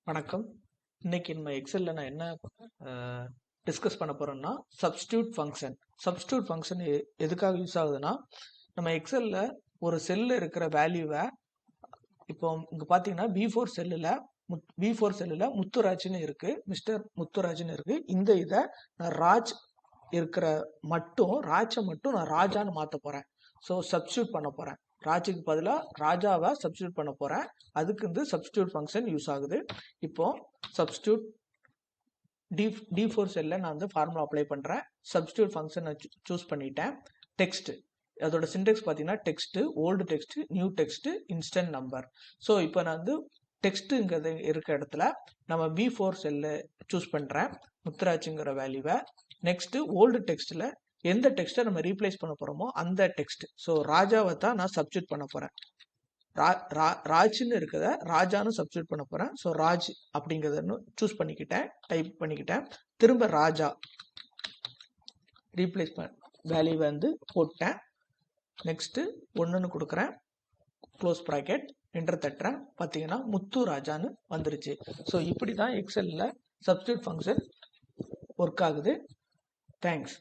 வணக்கம். இன்னைக்கு நம்ம எக்ஸல்ல நான் என்ன டிஸ்கஸ் பண்ண போறோம்னா சப்ஸ்டியூட் ஃபங்க்ஷன். சப்ஸ்டியூட் ஃபங்க்ஷன் எதுக்காக யூஸ் ஆகுதுன்னா, நம்ம எக்ஸல்ல ஒரு செல்ல இருக்கிற வேல்யூவை இப்போ இங்க பாத்தீங்கன்னா B4 செல்லுல முத்துராஜ்னு இருக்கு, மிஸ்டர் முத்துராஜ்னு இருக்கு. இந்த இதை நான் ராஜை மட்டும் நான் ராஜான்னு மாத்த போறேன். ஸோ சப்ஸ்டியூட் பண்ண போறேன். ராஜுக்கு பதிலாக ராஜாவை சப்ஸ்டியூட் பண்ண போறேன். அதுக்கு வந்து சப்ஸ்டியூட் ஃபங்க்ஷன் யூஸ் ஆகுது. இப்போ சப்ஸ்டியூட் D4 செல்ல நான் வந்து ஃபார்முலா அப்ளை பண்றேன். சப்ஸ்டியூட் ஃபங்க்ஷன் சூஸ் பண்ணிட்டேன். டெக்ஸ்ட் அதோட சின்டெக்ஸ் பார்த்தீங்கன்னா text, old text, new text, instant number. So இப்போ நான் வந்து டெக்ஸ்ட்டுங்கிறது இருக்க இடத்துல நம்ம B4 செல்ல சூஸ் பண்றேன், முத்துராஜுங்கிற வேல்யூவை. நெக்ஸ்ட் ஓல்டு டெக்ஸ்ட்ல எந்த டெக்ஸ்ட்டை நம்ம ரீப்ளேஸ் பண்ண போறோமோ அந்த டெக்ஸ்ட். ஸோ ராஜாவை தான் நான் சப்ஸ்டியூட் பண்ண போறேன். ராஜ்னு இருக்கிறத ராஜான்னு சப்ஸ்டியூட் பண்ண போறேன். ஸோ ராஜ் அப்படிங்கிறத சூஸ் பண்ணிக்கிட்டேன், டைப் பண்ணிக்கிட்டேன். திரும்ப ராஜா ரீப்ளேஸ்மெண்ட் வேல்யூ வந்து போட்டேன். நெக்ஸ்ட் 1ன்னு கொடுக்குறேன், க்ளோஸ் ப்ராக்கெட், என்டர் தட்டுறேன். பார்த்தீங்கன்னா முத்து ராஜான்னு வந்துருச்சு. ஸோ இப்படி தான் எக்ஸல்ல சப்ஸ்டியூட் ஃபங்க்ஷன் ஒர்க் ஆகுது. தேங்க்ஸ்.